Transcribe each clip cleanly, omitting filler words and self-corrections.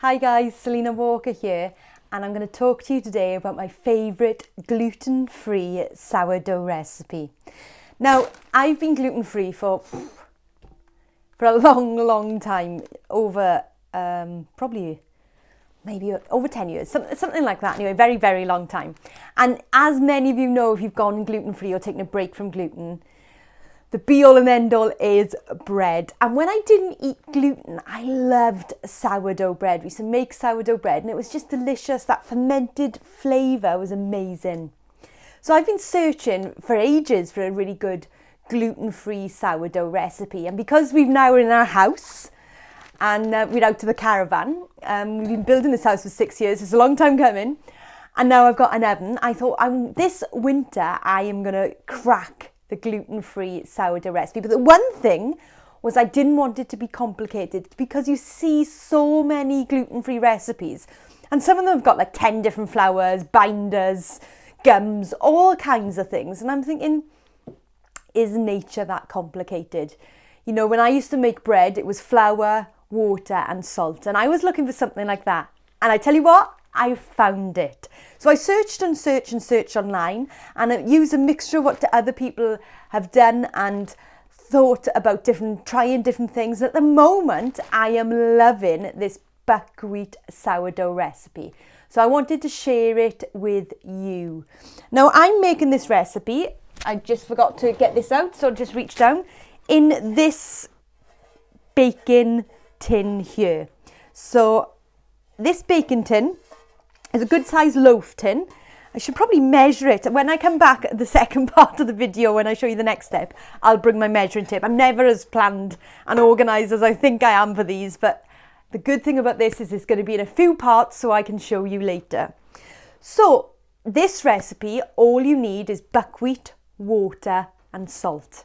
Hi guys, Selena Walker here, and I'm going to talk to you today about my favourite gluten-free sourdough recipe. Now, I've been gluten-free for a long time, over probably maybe over 10 years, something like that anyway, very long time. And as many of you know, if you've gone gluten-free or taken a break from gluten, the be-all and end-all is bread. And when I didn't eat gluten, I loved sourdough bread. We used to make sourdough bread and it was just delicious. That fermented flavour was amazing. So I've been searching for ages for a really good gluten-free sourdough recipe. And because we've now in our house and we're out to the caravan, we've been building this house for 6 years. It's a long time coming. And now I've got an oven. I thought this winter I am going to crack the gluten-free sourdough recipe. But the one thing was I didn't want it to be complicated, because you see so many gluten-free recipes and some of them have got like 10 different flours, binders, gums, all kinds of things. And I'm thinking, is nature that complicated? You know, when I used to make bread, it was flour, water and salt. And I was looking for something like that. And I tell you what, I found it. So I searched online, and I used a mixture of what other people have done and thought about trying different things. At the moment, I am loving this buckwheat sourdough recipe. So I wanted to share it with you. Now I'm making this recipe. I just forgot to get this out, so I just reached down in this baking tin here. So this baking tin is a good size loaf tin. I should probably measure it. When I come back at the second part of the video, when I show you the next step, I'll bring my measuring tape. I'm never as planned and organised as I think I am for these, but the good thing about this is it's going to be in a few parts so I can show you later. So this recipe, all you need is buckwheat, water and salt.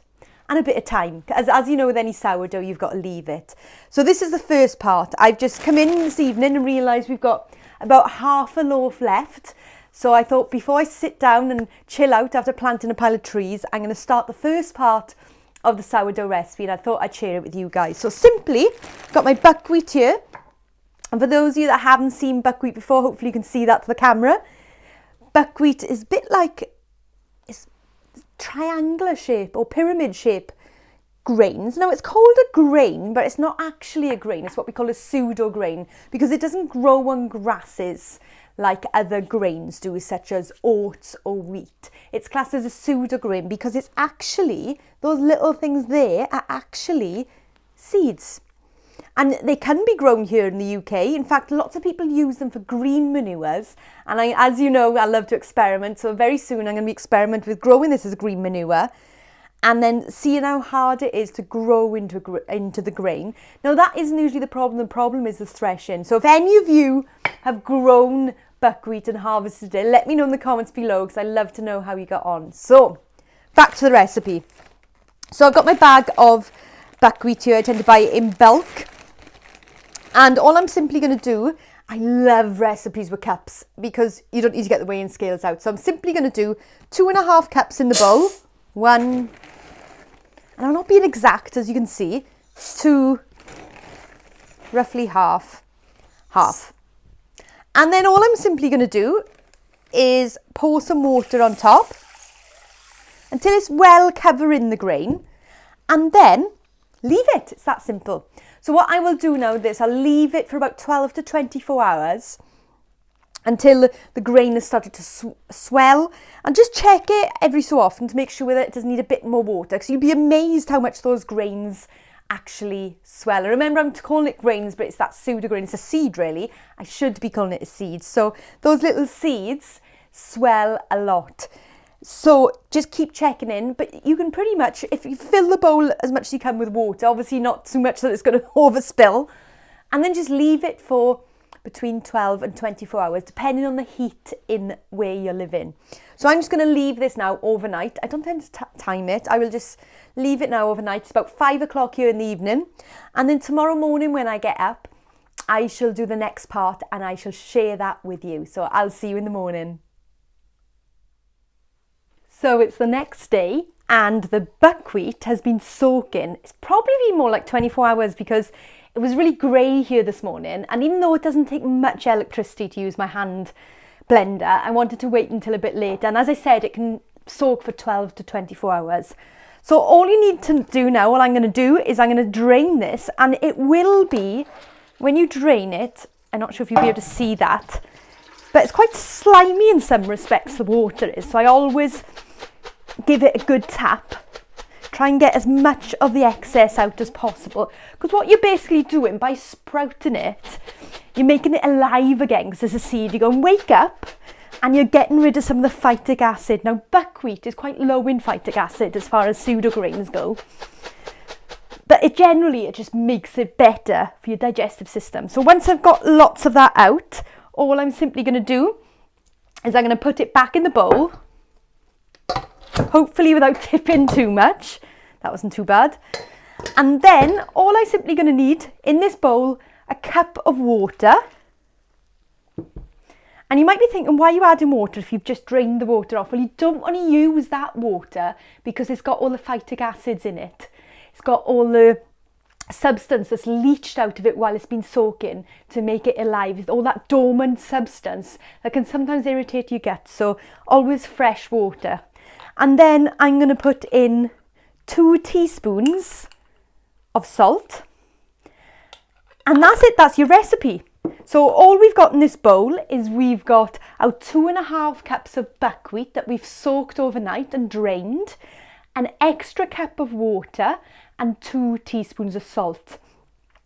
And a bit of time. As you know, with any sourdough, you've got to leave it. So this is the first part. I've just come in this evening and realised we've got about half a loaf left. So I thought before I sit down and chill out after planting a pile of trees, I'm going to start the first part of the sourdough recipe, and I thought I'd share it with you guys. So simply, I've got my buckwheat here. And for those of you that haven't seen buckwheat before, hopefully you can see that to the camera. Buckwheat is a bit like it's triangular shape or pyramid shape grains. Now it's called a grain, but it's not actually a grain. It's what we call a pseudo grain, because it doesn't grow on grasses like other grains do, such as oats or wheat. It's classed as a pseudo grain because it's actually, those little things there are actually seeds. And they can be grown here in the UK. In fact, lots of people use them for green manures. And as you know, I love to experiment. So very soon I'm going to be experimenting with growing this as a green manure, and then seeing how hard it is to grow into the grain. Now that isn't usually the problem. The problem is the threshing. So if any of you have grown buckwheat and harvested it, let me know in the comments below, because I love to know how you got on. So back to the recipe. So I've got my bag of buckwheat here. I tend to buy it in bulk. And all I'm simply going to do, I love recipes with cups because you don't need to get the weighing scales out. So I'm simply going to do 2.5 cups in the bowl. 1, and I'm not being exact, as you can see, 2, roughly half. And then all I'm simply going to do is pour some water on top until it's well covering the grain, and then leave it. It's that simple. So what I will do now is this: I'll leave it for about 12 to 24 hours until the grain has started to swell, and just check it every so often to make sure that it does need a bit more water, because you'll be amazed how much those grains actually swell. And remember, I'm calling it grains, but it's that pseudo grain. It's a seed, really. I should be calling it a seed. So those little seeds swell a lot. So just keep checking in, but you can pretty much, if you fill the bowl as much as you can with water, obviously not too much that it's going to overspill, and then just leave it for between 12 and 24 hours, depending on the heat in where you're living. So I'm just going to leave this now overnight. I don't tend to time it. I will just leave it now overnight. It's about 5 o'clock here in the evening. And then tomorrow morning when I get up, I shall do the next part and I shall share that with you. So I'll see you in the morning. So it's the next day and the buckwheat has been soaking. It's probably been more like 24 hours because it was really grey here this morning, and even though it doesn't take much electricity to use my hand blender, I wanted to wait until a bit later, and as I said, it can soak for 12 to 24 hours. So all you need to do now, all I'm going to do is I'm going to drain this, and it will be, when you drain it, I'm not sure if you'll be able to see that, but it's quite slimy in some respects, the water is, so I always give it a good tap. Try and get as much of the excess out as possible, because what you're basically doing by sprouting it, you're making it alive again, because there's a seed. You go and wake up and you're getting rid of some of the phytic acid. Now buckwheat is quite low in phytic acid as far as pseudo grains go, but it just makes it better for your digestive system. So once I've got lots of that out, all I'm simply going to do is I'm going to put it back in the bowl, hopefully without tipping too much. That wasn't too bad. And then all I'm simply going to need in this bowl, a cup of water. And you might be thinking, why are you adding water if you've just drained the water off? Well, you don't want to use that water because it's got all the phytic acids in it. It's got all the substance that's leached out of it while it's been soaking to make it alive. All that dormant substance that can sometimes irritate your gut. So always fresh water. And then I'm going to put in 2 teaspoons of salt. And that's it, that's your recipe. So all we've got in this bowl is we've got our 2.5 cups of buckwheat that we've soaked overnight and drained, an extra cup of water and 2 teaspoons of salt.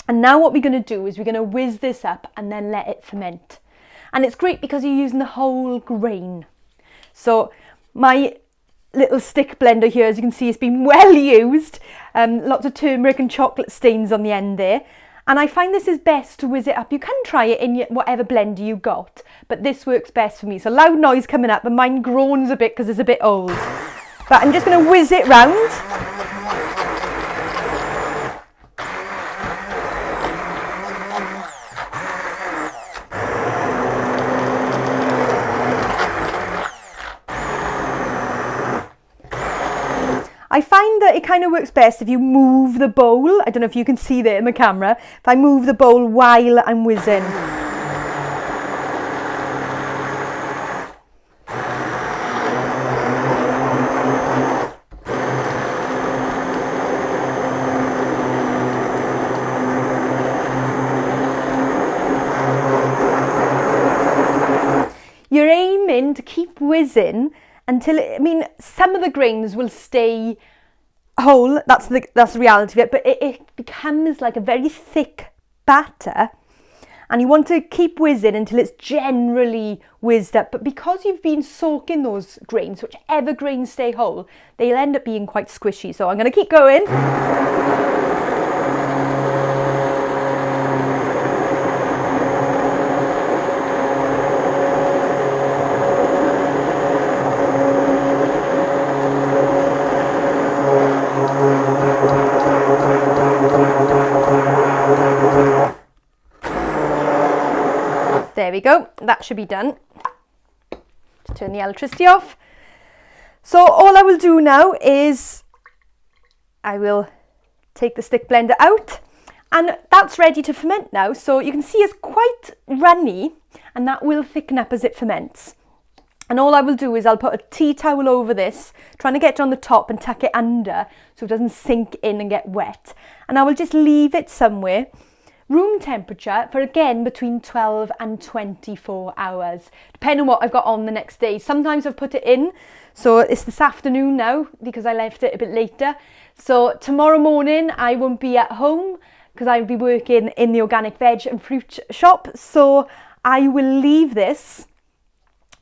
And now what we're going to do is we're going to whiz this up and then let it ferment. And it's great because you're using the whole grain. So my little stick blender here, as you can see, it's been well used. Lots of turmeric and chocolate stains on the end there. And I find this is best to whiz it up. You can try it in whatever blender you got, but this works best for me. So loud noise coming up, and mine groans a bit because it's a bit old. But I'm just going to whiz it round. I find that it kind of works best if you move the bowl. I don't know if you can see there in the camera. If I move the bowl while I'm whizzing. You're aiming to keep whizzing until some of the grains will stay whole, that's the reality of it, but it becomes like a very thick batter, and you want to keep whizzing until it's generally whizzed up. But because you've been soaking those grains, whichever grains stay whole, they'll end up being quite squishy. So I'm going to keep going. There we go, that should be done. Just turn the electricity off. So all I will do now is I will take the stick blender out, and that's ready to ferment now. So you can see it's quite runny, and that will thicken up as it ferments. And all I will do is I'll put a tea towel over this, trying to get it on the top and tuck it under so it doesn't sink in and get wet. And I will just leave it somewhere room temperature for, again, between 12 and 24 hours, depending on what I've got on the next day. Sometimes I've put it in, so it's this afternoon now because I left it a bit later. So tomorrow morning I won't be at home because I'll be working in the organic veg and fruit shop. So I will leave this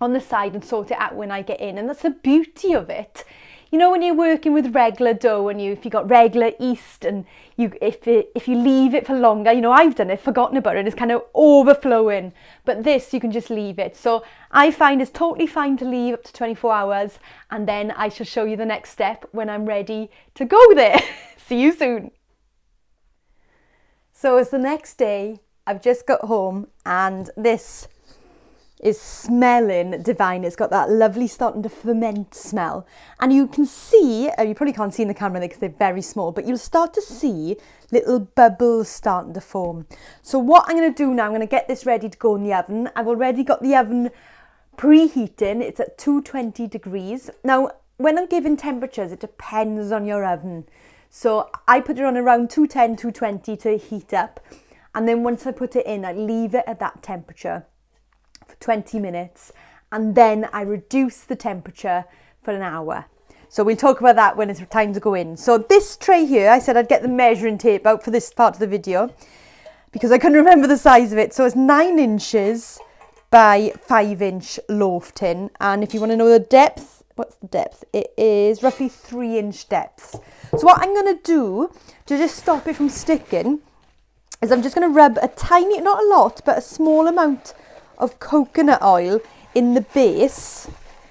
on the side and sort it out when I get in. And that's the beauty of it. You know, when you're working with regular dough and if you've got regular yeast and if you leave it for longer, you know, I've done it, forgotten about it, it's kind of overflowing. But this, you can just leave it. So I find it's totally fine to leave up to 24 hours, and then I shall show you the next step when I'm ready to go there. See you soon. So it's the next day, I've just got home, and this is smelling divine. It's got that lovely starting to ferment smell. And you can see, you probably can't see in the camera because they're very small, but you'll start to see little bubbles starting to form. So what I'm going to do now, I'm going to get this ready to go in the oven. I've already got the oven preheating. It's at 220 degrees. Now, when I'm giving temperatures, it depends on your oven. So I put it on around 210, 220 to heat up. And then once I put it in, I leave it at that temperature for 20 minutes. And then I reduce the temperature for an hour. So we'll talk about that when it's time to go in. So this tray here, I said I'd get the measuring tape out for this part of the video because I couldn't remember the size of it. So it's 9 inches by 5-inch loaf tin. And if you want to know the depth, what's the depth? It is roughly 3-inch depths. So what I'm going to do to just stop it from sticking is I'm just going to rub a tiny, not a lot, but a small amount of coconut oil in the base.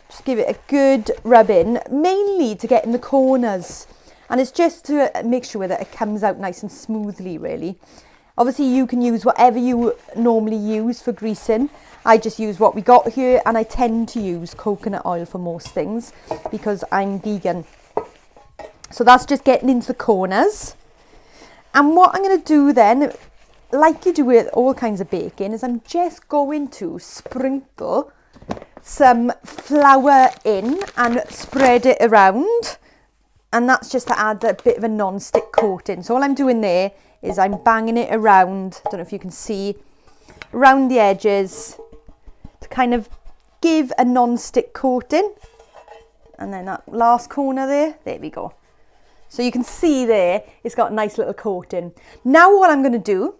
Just give it a good rub in, mainly to get in the corners. And it's just to make sure that it comes out nice and smoothly, really. Obviously, you can use whatever you normally use for greasing. I just use what we got here, and I tend to use coconut oil for most things because I'm vegan. So that's just getting into the corners. And what I'm going to do then, like you do with all kinds of baking, is I'm just going to sprinkle some flour in and spread it around. And that's just to add a bit of a non-stick coating. So all I'm doing there is I'm banging it around, I don't know if you can see, around the edges to kind of give a non-stick coating. And then that last corner there we go. So you can see there, it's got a nice little coating. Now what I'm going to do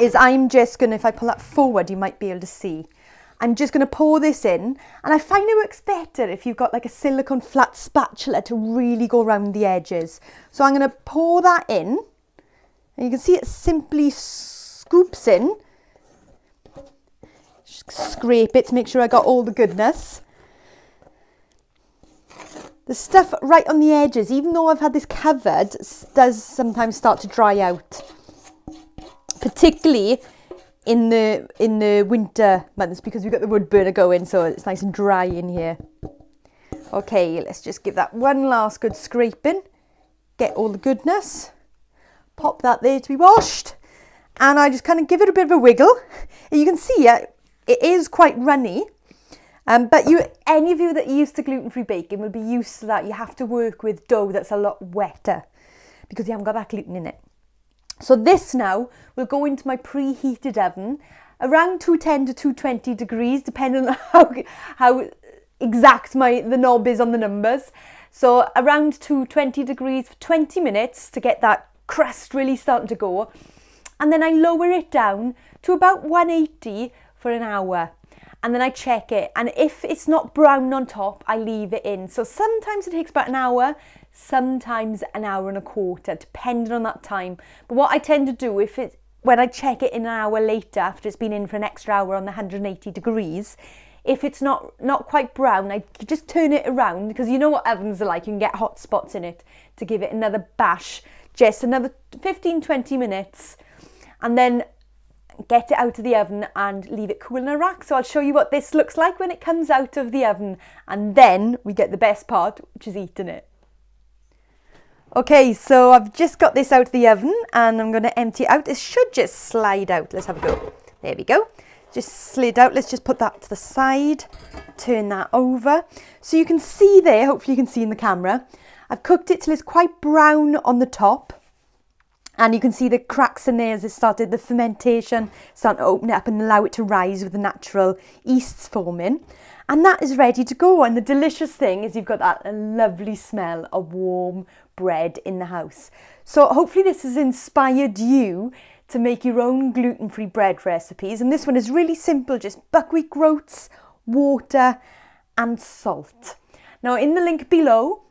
is I'm just going to, if I pull that forward, you might be able to see. I'm just going to pour this in, and I find it works better if you've got like a silicone flat spatula to really go around the edges. So I'm going to pour that in, and you can see it simply scoops in. Just scrape it to make sure I got all the goodness. The stuff right on the edges, even though I've had this covered, does sometimes start to dry out, particularly in the winter months because we've got the wood burner going, so it's nice and dry in here. Okay, let's just give that one last good scraping, get all the goodness, pop that there to be washed, and I just kind of give it a bit of a wiggle. And you can see it is quite runny, but any of you that are used to gluten-free baking will be used to that. You have to work with dough that's a lot wetter because you haven't got that gluten in it. So this now will go into my preheated oven around 210 to 220 degrees, depending on how exact the knob is on the numbers. So around 220 degrees for 20 minutes to get that crust really starting to go. And then I lower it down to about 180 for an hour. And then I check it. And if it's not brown on top, I leave it in. So sometimes it takes about an hour, sometimes an hour and a quarter, depending on that time. But what I tend to do, when I check it in an hour later, after it's been in for an extra hour on the 180 degrees, if it's not quite brown, I just turn it around, because you know what ovens are like, you can get hot spots in it, to give it another bash, just another 15-20 minutes, and then get it out of the oven and leave it cool in a rack. So I'll show you what this looks like when it comes out of the oven, and then we get the best part, which is eating it. Okay, so I've just got this out of the oven and I'm going to empty it out. It should just slide out. Let's have a go. There we go. Just slid out. Let's just put that to the side. Turn that over. So you can see there, hopefully you can see in the camera, I've cooked it till it's quite brown on the top. And you can see the cracks in there as it started the fermentation, starting to open it up and allow it to rise with the natural yeasts forming. And that is ready to go. And the delicious thing is you've got that lovely smell of warm bread in the house. So hopefully this has inspired you to make your own gluten-free bread recipes. And this one is really simple, just buckwheat groats, water and salt. Now in the link below,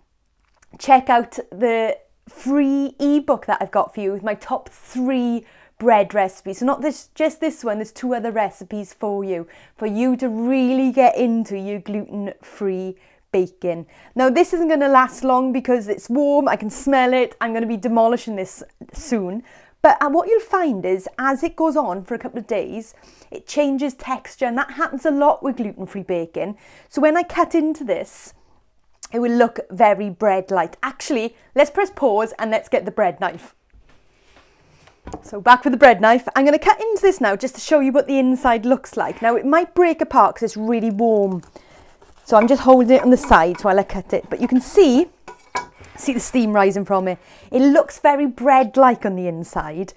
check out the free ebook that I've got for you with my top 3 bread recipes. So not just this one, there's 2 other recipes for you to really get into your gluten-free baking. Now this isn't going to last long because it's warm, I can smell it, I'm going to be demolishing this soon, But what you'll find is as it goes on for a couple of days, it changes texture, and that happens a lot with gluten-free baking. So when I cut into this, it will look very bread-like. Actually, let's press pause and let's get the bread knife. So back with the bread knife. I'm going to cut into this now just to show you what the inside looks like. Now it might break apart because it's really warm. So I'm just holding it on the sides while I cut it. But you can see the steam rising from it. It looks very bread-like on the inside.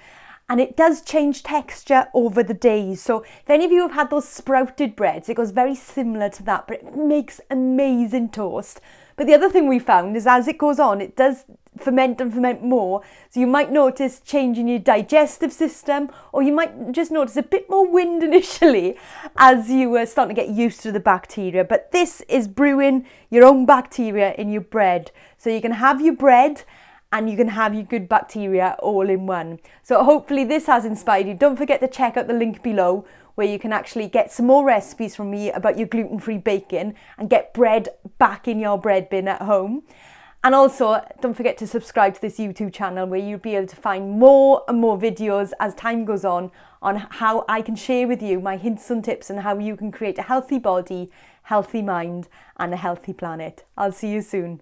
And it does change texture over the days. So if any of you have had those sprouted breads, it goes very similar to that, but it makes amazing toast. But the other thing we found is as it goes on, it does ferment and ferment more. So you might notice change in your digestive system, or you might just notice a bit more wind initially as you are starting to get used to the bacteria. But this is brewing your own bacteria in your bread. So you can have your bread and you can have your good bacteria all in one. So hopefully this has inspired you. Don't forget to check out the link below where you can actually get some more recipes from me about your gluten-free baking and get bread back in your bread bin at home. And also, don't forget to subscribe to this YouTube channel where you'll be able to find more and more videos as time goes on how I can share with you my hints and tips on how you can create a healthy body, healthy mind, and a healthy planet. I'll see you soon.